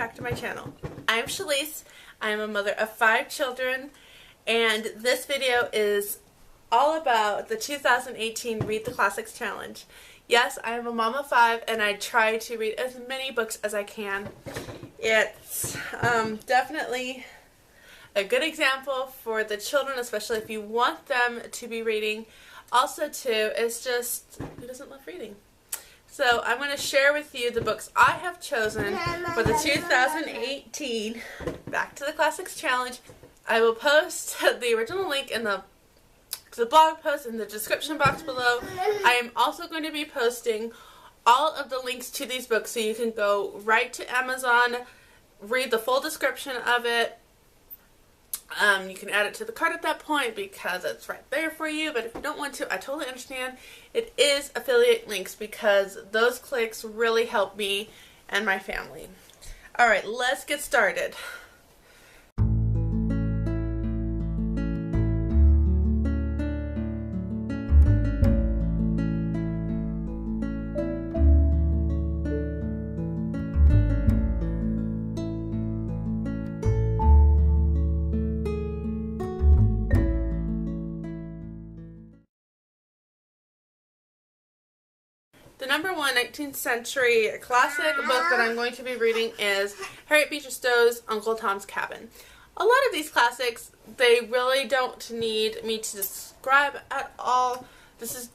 back to my channel. I'm Shalise. I'm a mother of 5 children, and this video is all about the 2018 Read the Classics Challenge. Yes, I am a mom of 5, and I try to read as many books as I can. It's definitely a good example for the children, especially if you want them to be reading. Also, too, it's just, who doesn't love reading? So I'm going to share with you the books I have chosen for the 2018 Back to the Classics Challenge. I will post the original link in the blog post in the description box below. I am also going to be posting all of the links to these books so you can go right to Amazon, read the full description of it. You can add it to the cart at that point because it's right there for you, but if you don't want to, I totally understand. It is affiliate links because those clicks really help me and my family. Alright, let's get started. The number one 19th century classic book that I'm going to be reading is Harriet Beecher Stowe's Uncle Tom's Cabin. A lot of these classics, they really don't need me to describe at all.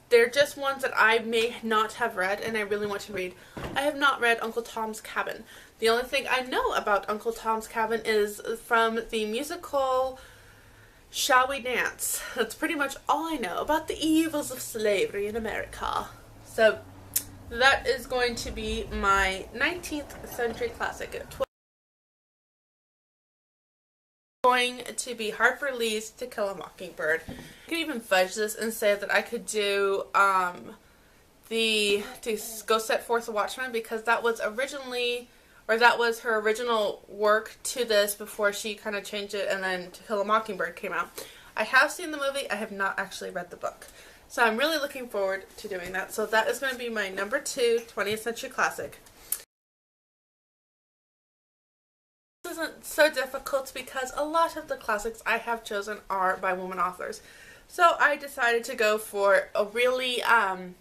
They're just ones that I may not have read and I really want to read. I have not read Uncle Tom's Cabin. The only thing I know about Uncle Tom's Cabin is from the musical Shall We Dance. That's pretty much all I know about the evils of slavery in America. So that is going to be my 19th century classic. It's going to be Harper Lee's To Kill a Mockingbird. I could even fudge this and say that I could do To Go Set Forth a Watchman, because that was her original work to this before she kind of changed it, and then To Kill a Mockingbird came out. I have seen the movie. I have not actually read the book. So I'm really looking forward to doing that. So that is going to be my number 2 20th century classic. This isn't so difficult because a lot of the classics I have chosen are by women authors. So I decided to go for a really, I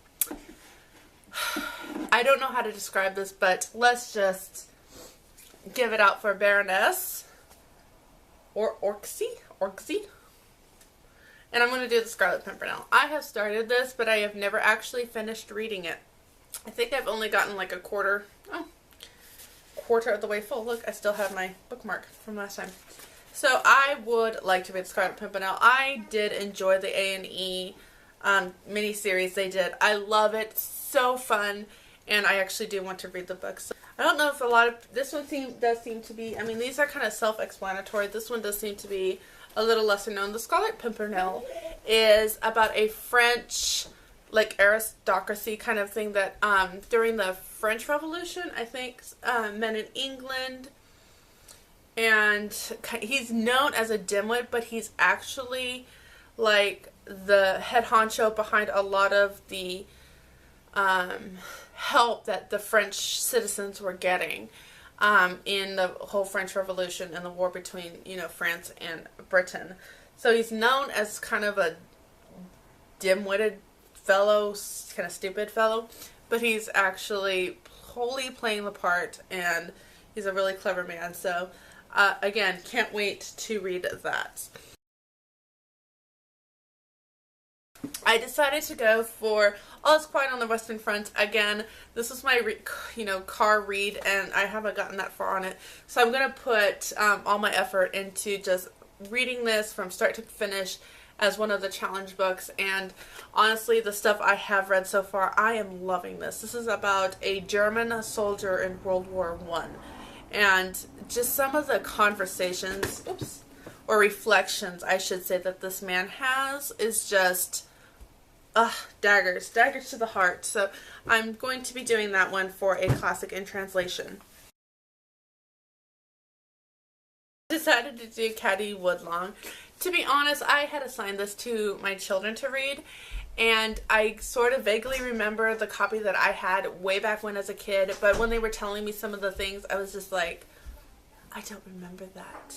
don't know how to describe this, but let's just give it out for Baroness Orczy. And I'm going to do the Scarlet Pimpernel. I have started this, but I have never actually finished reading it. I think I've only gotten like a quarter of the way full. Look, I still have my bookmark from last time. So I would like to read Scarlet Pimpernel. I did enjoy the A&E miniseries they did. I love it. It's so fun. And I actually do want to read the book. So I don't know if this one does seem to be, I mean, these are kind of self-explanatory. This one does seem to be a little lesser known. The Scarlet Pimpernel is about a French, like, aristocracy kind of thing that during the French Revolution, I think, men in England, and he's known as a dimwit, but he's actually like the head honcho behind a lot of the help that the French citizens were getting in the whole French Revolution and the war between, France and Britain. So he's known as kind of a dim-witted fellow, kind of stupid fellow, but he's actually wholly playing the part, and he's a really clever man. So, again, can't wait to read that. I decided to go for All Is Quiet on the Western Front. Again, this is my car read, and I haven't gotten that far on it. So I'm going to put all my effort into just reading this from start to finish as one of the challenge books. And honestly, the stuff I have read so far, I am loving this. This is about a German soldier in World War I. And just some of the conversations, or reflections, I should say, that this man has is just daggers to the heart. So I'm going to be doing that one for a classic in translation. I decided to do Caddy Woodlong. To be honest, I had assigned this to my children to read, and I sort of vaguely remember the copy that I had way back when as a kid, but when they were telling me some of the things, I was just like, I don't remember that.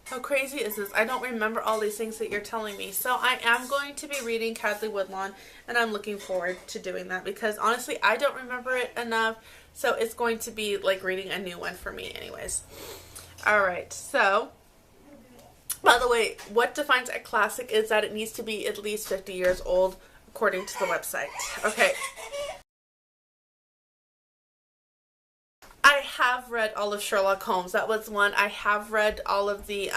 How crazy is this? I don't remember all these things that you're telling me. So I am going to be reading Cadley Woodlawn, and I'm looking forward to doing that because honestly, I don't remember it enough. So it's going to be like reading a new one for me anyways. Alright, so, by the way, what defines a classic is that it needs to be at least 50 years old according to the website. Okay. I have read all of Sherlock Holmes. That was one. I have read all of the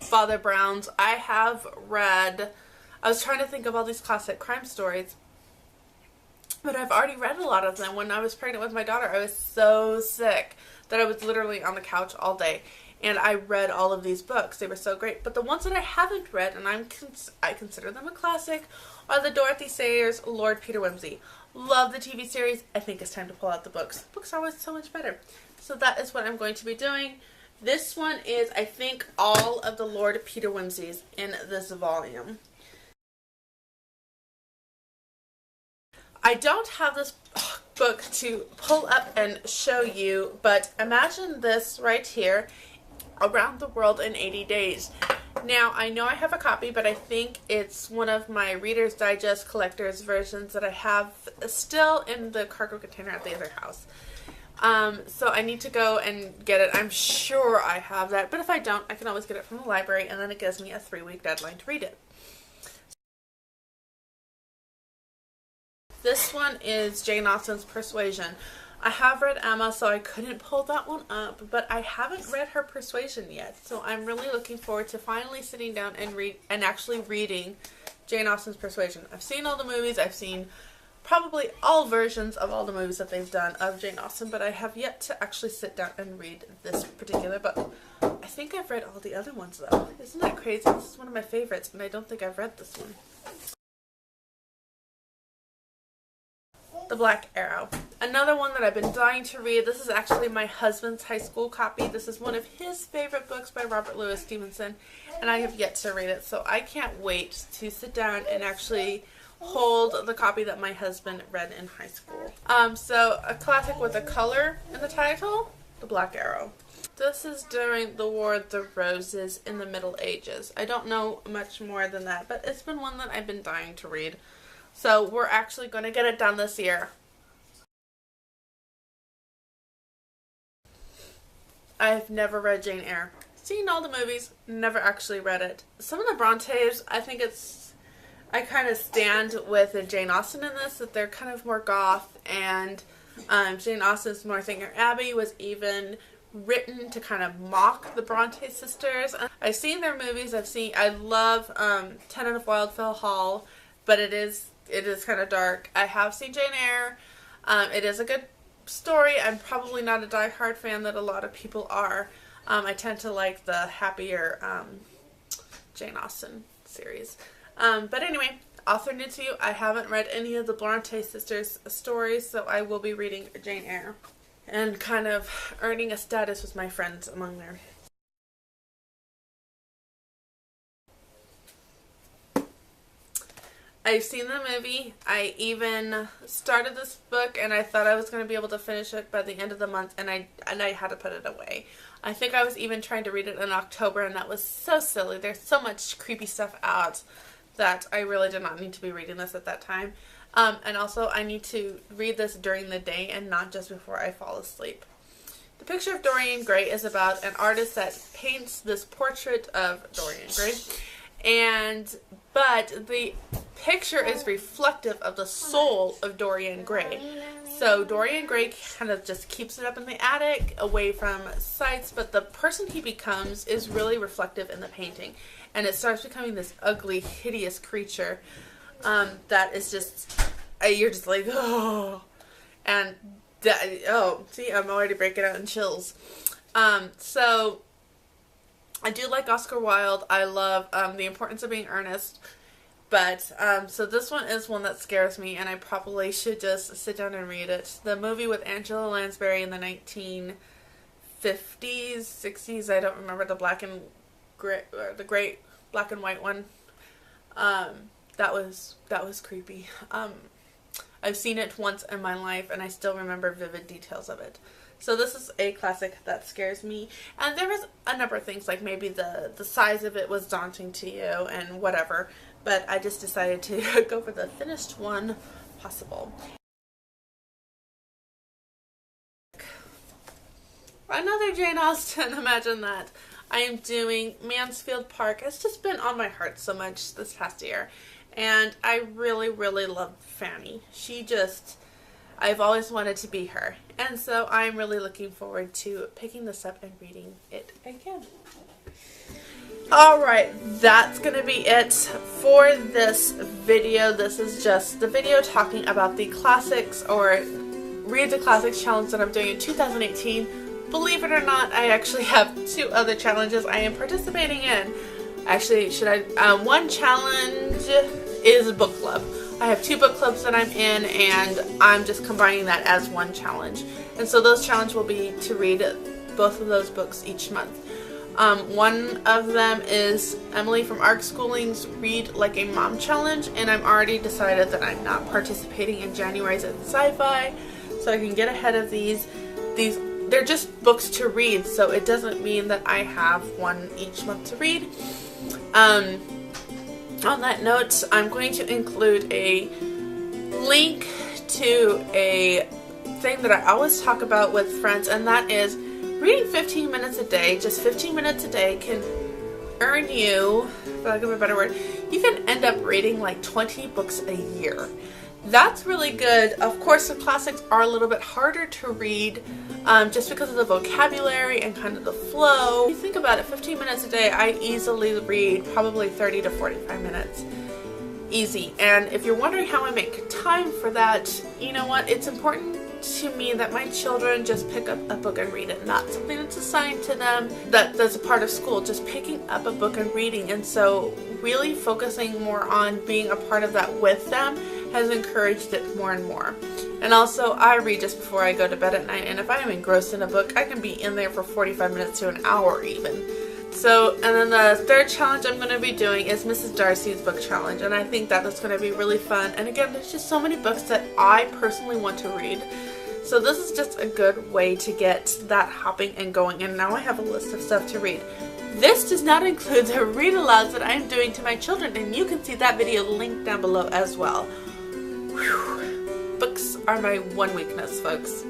Father Browns. I have read, I was trying to think of all these classic crime stories, but I've already read a lot of them. When I was pregnant with my daughter, I was so sick that I was literally on the couch all day, and I read all of these books. They were so great. But the ones that I haven't read, and I consider them a classic, are the Dorothy Sayers' Lord Peter Wimsey. Love the TV series. I think it's time to pull out the books. Books are always so much better. So that is what I'm going to be doing. This one is, I think, all of the Lord Peter Wimseys in this volume. I don't have this book to pull up and show you, but imagine this right here, Around the World in 80 Days. Now, I know I have a copy, but I think it's one of my Reader's Digest collector's versions that I have still in the cargo container at the other house. So I need to go and get it. I'm sure I have that, but if I don't, I can always get it from the library, and then it gives me a 3-week deadline to read it. This one is Jane Austen's Persuasion. I have read Emma, so I couldn't pull that one up, but I haven't read her Persuasion yet, so I'm really looking forward to finally sitting down and actually reading Jane Austen's Persuasion. I've seen all the movies, I've seen probably all versions of all the movies that they've done of Jane Austen, but I have yet to actually sit down and read this particular book. I think I've read all the other ones though. Isn't that crazy? This is one of my favorites, and I don't think I've read this one. The Black Arrow. Another one that I've been dying to read. This is actually my husband's high school copy. This is one of his favorite books by Robert Louis Stevenson, and I have yet to read it, so I can't wait to sit down and actually hold the copy that my husband read in high school. So a classic with a color in the title, The Black Arrow. This is during the War of the Roses in the Middle Ages. I don't know much more than that, but it's been one that I've been dying to read. So we're actually going to get it done this year. I've never read Jane Eyre. Seen all the movies, never actually read it. Some of the Brontes, I think I kind of stand with Jane Austen in this, that they're kind of more goth, and Jane Austen's Northanger Abbey was even written to kind of mock the Bronte sisters. I've seen their movies. I love Tenant of Wildfell Hall, but it is kind of dark. I have seen Jane Eyre. It is a good story. I'm probably not a diehard fan that a lot of people are. I tend to like the happier Jane Austen series. But anyway, author new to you, I haven't read any of the Bronte sisters stories, so I will be reading Jane Eyre and kind of earning a status with my friends among there. I've seen the movie. I even started this book and I thought I was going to be able to finish it by the end of the month, and I had to put it away. I think I was even trying to read it in October, and that was so silly. There's so much creepy stuff out that I really did not need to be reading this at that time. And also I need to read this during the day and not just before I fall asleep. The Picture of Dorian Gray is about an artist that paints this portrait of Dorian Gray, but the picture is reflective of the soul of Dorian Gray. So Dorian Gray kind of just keeps it up in the attic, away from sights, but the person he becomes is really reflective in the painting. And it starts becoming this ugly, hideous creature that is just, you're just like, oh. And, see, I'm already breaking out in chills. So I do like Oscar Wilde. I love The Importance of Being Earnest. But, so this one is one that scares me, and I probably should just sit down and read it. The movie with Angela Lansbury in the 1950s, 60s, I don't remember, the black and gray, or the great black and white one. That was creepy. I've seen it once in my life and I still remember vivid details of it. So this is a classic that scares me. And there was a number of things, like maybe the size of it was daunting to you and whatever. But I just decided to go for the thinnest one possible. Another Jane Austen, imagine that. I am doing Mansfield Park. It's just been on my heart so much this past year. And I really, really love Fanny. I've always wanted to be her. And so I'm really looking forward to picking this up and reading it again. Alright, that's going to be it for this video. This is just the video talking about the classics, or Read the Classics challenge that I'm doing in 2018. Believe it or not, I actually have 2 other challenges I am participating in. Actually, one challenge is book club. I have 2 book clubs that I'm in, and I'm just combining that as one challenge. And so those challenges will be to read both of those books each month. One of them is Emily from ARC Schooling's Read Like a Mom challenge, and I'm already decided that I'm not participating in January's at sci-fi, so I can get ahead of these. They're just books to read, so it doesn't mean that I have one each month to read. On that note, I'm going to include a link to a thing that I always talk about with friends, and that is reading 15 minutes a day. Just 15 minutes a day can earn you, for lack of a better word, you can end up reading like 20 books a year. That's really good. Of course, the classics are a little bit harder to read just because of the vocabulary and kind of the flow. If you think about it, 15 minutes a day, I easily read probably 30 to 45 minutes. Easy. And if you're wondering how I make time for that, you know what? It's important to me that my children just pick up a book and read it, not something that's assigned to them that's a part of school, just picking up a book and reading. And so really focusing more on being a part of that with them has encouraged it more and more. And also, I read just before I go to bed at night, and if I am engrossed in a book, I can be in there for 45 minutes to an hour even. So, and then the third challenge I'm going to be doing is Mrs. Darcy's book challenge, and I think that is going to be really fun. And again, there's just so many books that I personally want to read. So this is just a good way to get that hopping and going, and now I have a list of stuff to read. This does not include the read-alouds that I'm doing to my children, and you can see that video linked down below as well. Whew. Books are my one weakness, folks.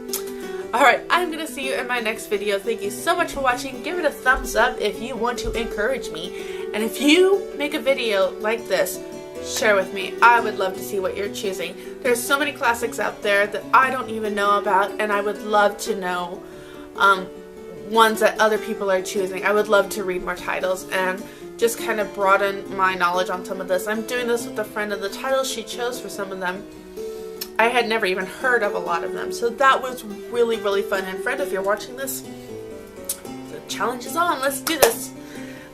Alright, I'm going to see you in my next video. Thank you so much for watching. Give it a thumbs up if you want to encourage me. And if you make a video like this, share with me. I would love to see what you're choosing. There's so many classics out there that I don't even know about, and I would love to know ones that other people are choosing. I would love to read more titles and just kind of broaden my knowledge on some of this. I'm doing this with a friend, and the titles she chose for some of them, I had never even heard of a lot of them. So that was really, really fun. And friend, if you're watching this, the challenge is on. Let's do this.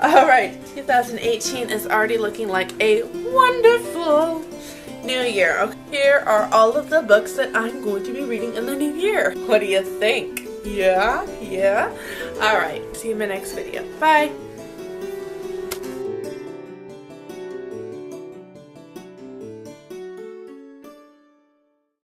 Alright, 2018 is already looking like a wonderful new year. Okay, here are all of the books that I'm going to be reading in the new year. What do you think? Yeah? Alright, see you in my next video. Bye!